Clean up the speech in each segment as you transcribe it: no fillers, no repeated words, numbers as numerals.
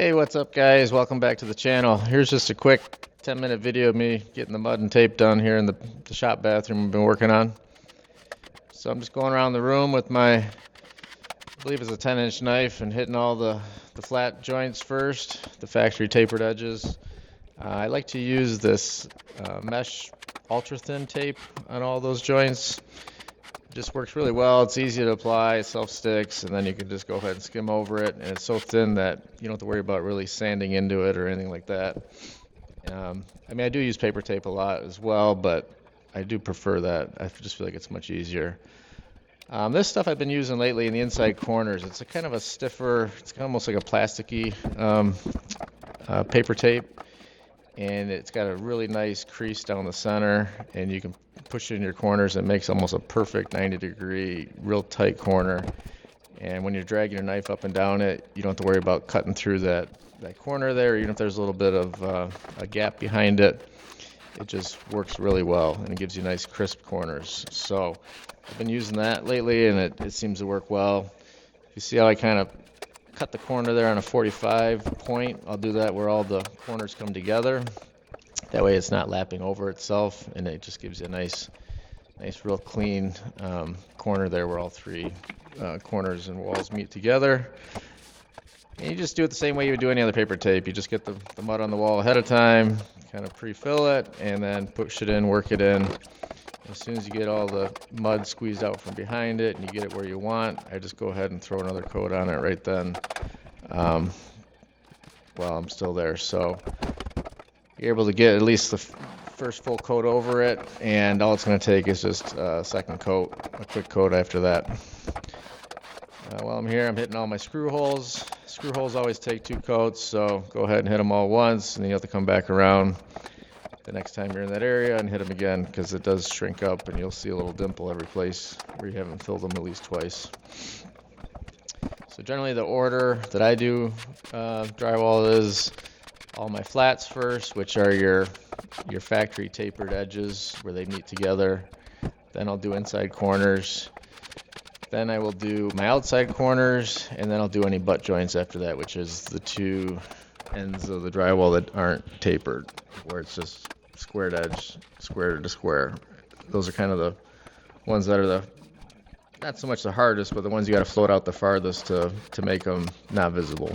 Hey, what's up guys? Welcome back to the channel. Here's just a quick 10-minute video of me getting the mud and tape done here in the shop bathroom I've been working on. So I'm just going around the room with my, I believe it's a 10-inch knife, and hitting all the flat joints first, the factory tapered edges. I like to use this mesh ultra thin tape on all those joints. It just works really well. It's easy to apply, it self-sticks, and then you can just go ahead and skim over it, and it's so thin that you don't have to worry about really sanding into it or anything like that. I mean, I do use paper tape a lot as well, but I do prefer that. I just feel like it's much easier. This stuff I've been using lately in the inside corners. It's a kind of a stiffer, it's kind of almost like a plasticky paper tape, and it's got a really nice crease down the center, and you can push it in your corners. It makes almost a perfect 90-degree, real tight corner. And when you're dragging your knife up and down it, you don't have to worry about cutting through that corner there, even if there's a little bit of a gap behind it. It just works really well, and it gives you nice crisp corners. So I've been using that lately, and it seems to work well. You see how I kind of cut the corner there on a 45 point? I'll do that where all the corners come together. That way it's not lapping over itself, and it just gives you a nice real clean corner there where all three corners and walls meet together. And you just do it the same way you would do any other paper tape. You just get the mud on the wall ahead of time, kind of pre-fill it, and then push it in, work it in. As soon as you get all the mud squeezed out from behind it and you get it where you want, I just go ahead and throw another coat on it right then while I'm still there. So you're able to get at least the first full coat over it, and all it's going to take is just a second coat, a quick coat after that. While I'm here, I'm hitting all my screw holes. Screw holes always take 2 coats, so go ahead and hit them all once, and then you have to come back around the next time you're in that area and hit them again, because it does shrink up and you'll see a little dimple every place where you haven't filled them at least twice. So generally the order that I do drywall is all my flats first, which are your factory tapered edges where they meet together. Then I'll do inside corners. Then I will do my outside corners, and then I'll do any butt joints after that, which is the 2 ends of the drywall that aren't tapered, where it's just squared edge, square to square. Those are kind of the ones that are not so much the hardest, but the ones you got to float out the farthest to make them not visible.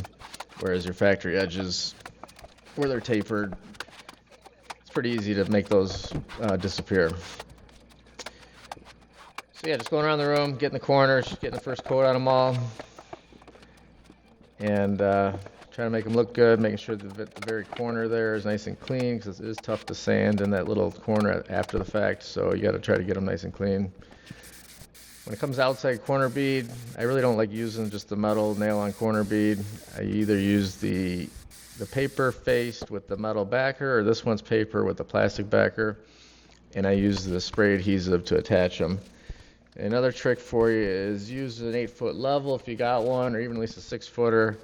Whereas your factory edges, where they're tapered, it's pretty easy to make those disappear. So yeah, just going around the room, getting the corners, getting the first coat on them all, and trying to make them look good, making sure that the very corner there is nice and clean, because it is tough to sand in that little corner after the fact, so you got to try to get them nice and clean. When it comes to outside corner bead, I really don't like using just the metal nail-on corner bead. I either use the paper faced with the metal backer, or this one's paper with the plastic backer, and I use the spray adhesive to attach them. Another trick for you is use an 8-foot level if you got one, or even at least a 6-footer,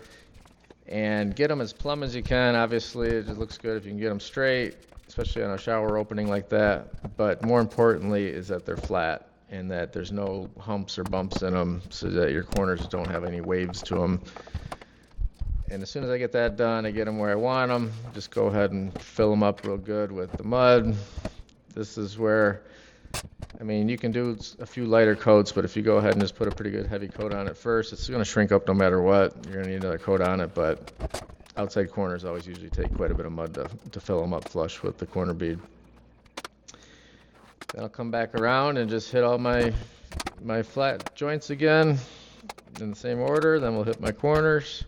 and get them as plumb as you can. Obviously, it just looks good if you can get them straight, especially on a shower opening like that. But more importantly is that they're flat and that there's no humps or bumps in them, so that your corners don't have any waves to them. And as soon as I get that done, I get them where I want them. Just go ahead and fill them up real good with the mud. This is where, I mean, you can do a few lighter coats, but if you go ahead and just put a pretty good heavy coat on it first, it's going to shrink up no matter what. You're going to need another coat on it, but outside corners always usually take quite a bit of mud to fill them up flush with the corner bead. Then I'll come back around and just hit all my flat joints again in the same order. Then we'll hit my corners,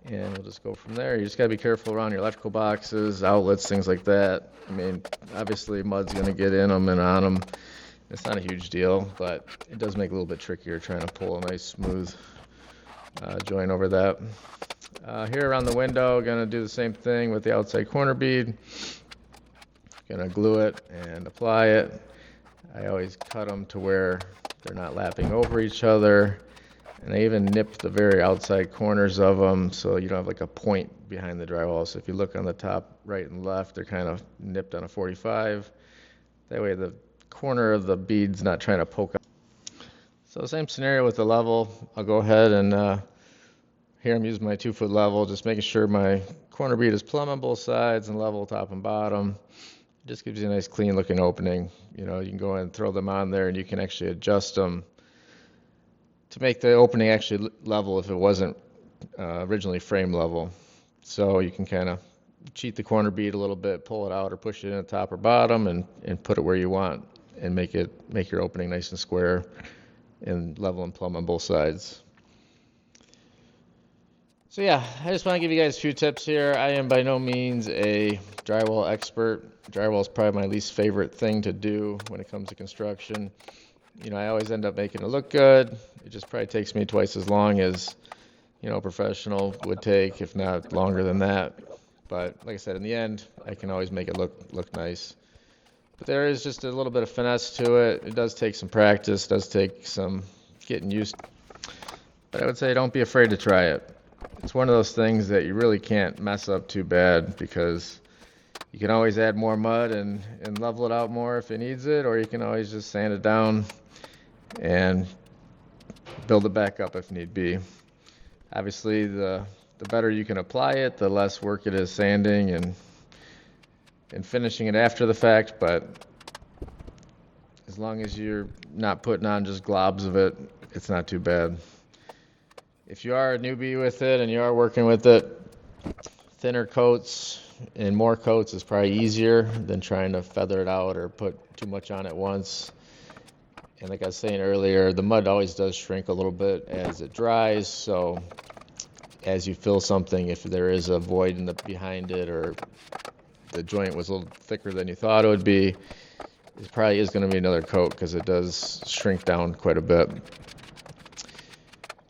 and we'll just go from there. You just got to be careful around your electrical boxes, outlets, things like that. I mean, obviously mud's going to get in them and on them. It's not a huge deal, but it does make it a little bit trickier trying to pull a nice smooth joint over that. Here around the window, going to do the same thing with the outside corner bead. Going to glue it and apply it. I always cut them to where they're not lapping over each other. And I even nip the very outside corners of them so you don't have like a point behind the drywall. So if you look on the top right and left, they're kind of nipped on a 45. That way the corner of the bead's not trying to poke out. So same scenario with the level. I'll go ahead and Here I'm using my 2-foot level, just making sure my corner bead is plumb on both sides and level top and bottom. It just gives you a nice clean looking opening. You know, you can go ahead and throw them on there and you can actually adjust them to make the opening actually level if it wasn't originally frame level. So you can kind of cheat the corner bead a little bit, pull it out or push it in the top or bottom and put it where you want and make your opening nice and square and level and plumb on both sides. So yeah, I just want to give you guys a few tips here. I am by no means a drywall expert. Drywall is probably my least favorite thing to do when it comes to construction. You know, I always end up making it look good. It just probably takes me twice as long as, you know, a professional would take, if not longer than that. But like I said, in the end, I can always make it look nice. But there is just a little bit of finesse to it. It does take some practice, does take some getting used. But I would say don't be afraid to try it. It's one of those things that you really can't mess up too bad, because you can always add more mud and level it out more if it needs it, or you can always just sand it down and build it back up if need be. Obviously, the better you can apply it, the less work it is sanding and finishing it after the fact, but as long as you're not putting on just globs of it, it's not too bad. If you are a newbie with it and you are working with it, thinner coats and more coats is probably easier than trying to feather it out or put too much on at once. And like I was saying earlier, the mud always does shrink a little bit as it dries, so as you fill something, if there is a void behind it or the joint was a little thicker than you thought it would be, it probably is going to be another coat because it does shrink down quite a bit.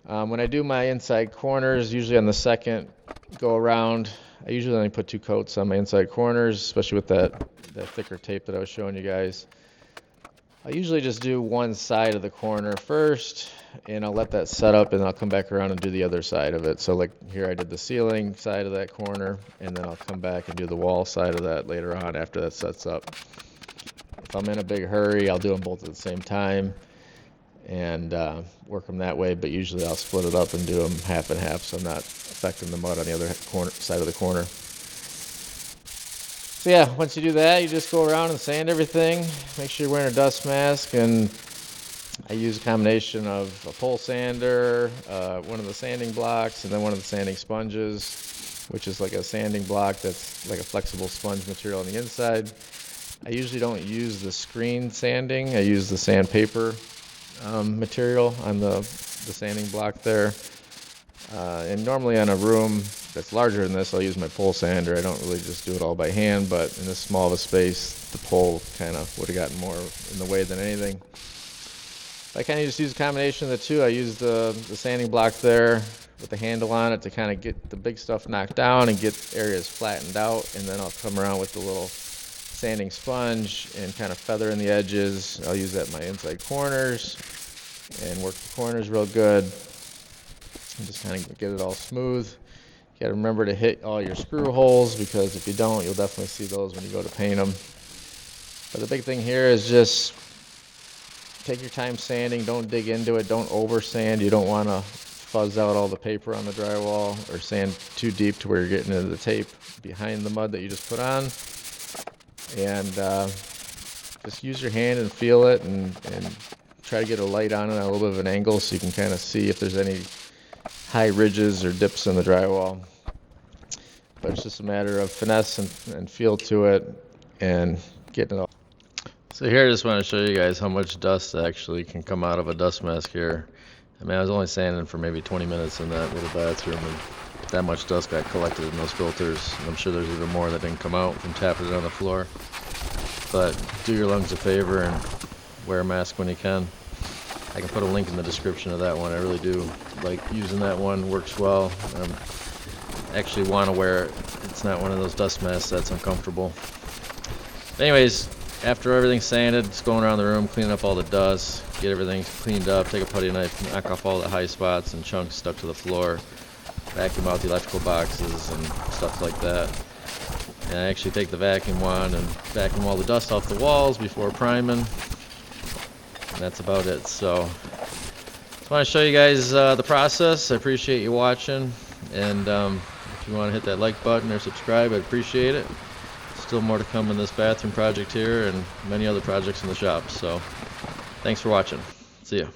When I do my inside corners, usually on the second go around, I usually only put 2 coats on my inside corners, especially with that thicker tape that I was showing you guys. I usually just do one side of the corner first, and I'll let that set up, and I'll come back around and do the other side of it. So like here I did the ceiling side of that corner, and then I'll come back and do the wall side of that later on after that sets up. If I'm in a big hurry, I'll do them both at the same time and work them that way, but usually I'll split it up and do them half and half so I'm not affecting the mud on the other side of the corner. So yeah, once you do that, you just go around and sand everything. Make sure you're wearing a dust mask, and I use a combination of a pole sander, one of the sanding blocks, and then one of the sanding sponges, which is like a sanding block that's like a flexible sponge material on the inside. I usually don't use the screen sanding. I use the sandpaper material on the sanding block there. And normally on a room that's larger than this, I'll use my pole sander. I don't really just do it all by hand, but in this small of a space, the pole kind of would have gotten more in the way than anything. I kind of just use a combination of the two. I use the sanding block there with the handle on it to kind of get the big stuff knocked down and get areas flattened out, and then I'll come around with the little sanding sponge and kind of feather in the edges. I'll use that in my inside corners and work the corners real good and just kind of get it all smooth. You got to remember to hit all your screw holes, because if you don't, you'll definitely see those when you go to paint them. But the big thing here is just take your time sanding. Don't dig into it. Don't over sand. You don't want to fuzz out all the paper on the drywall or sand too deep to where you're getting into the tape behind the mud that you just put on. And just use your hand and feel it, and try to get a light on it at a little bit of an angle so you can kind of see if there's any high ridges or dips in the drywall. But it's just a matter of finesse and feel to it and getting it all. So here I just want to show you guys how much dust actually can come out of a dust mask here. I mean, I was only sanding for maybe 20 minutes in that little bathroom, and that much dust got collected in those filters. And I'm sure there's even more that didn't come out from tapping it on the floor. But do your lungs a favor and wear a mask when you can. I can put a link in the description of that one. I really do like using that one. Works well. Actually want to wear it. It's not one of those dust masks that's uncomfortable. Anyways, after everything's sanded, just going around the room, cleaning up all the dust, get everything cleaned up, take a putty knife, knock off all the high spots and chunks stuck to the floor, vacuum out the electrical boxes and stuff like that. And I actually take the vacuum wand and vacuum all the dust off the walls before priming. And that's about it. So just want to show you guys the process. I appreciate you watching. And if you want to hit that like button or subscribe, I'd appreciate it. Still more to come in this bathroom project here and many other projects in the shop. So thanks for watching. See ya.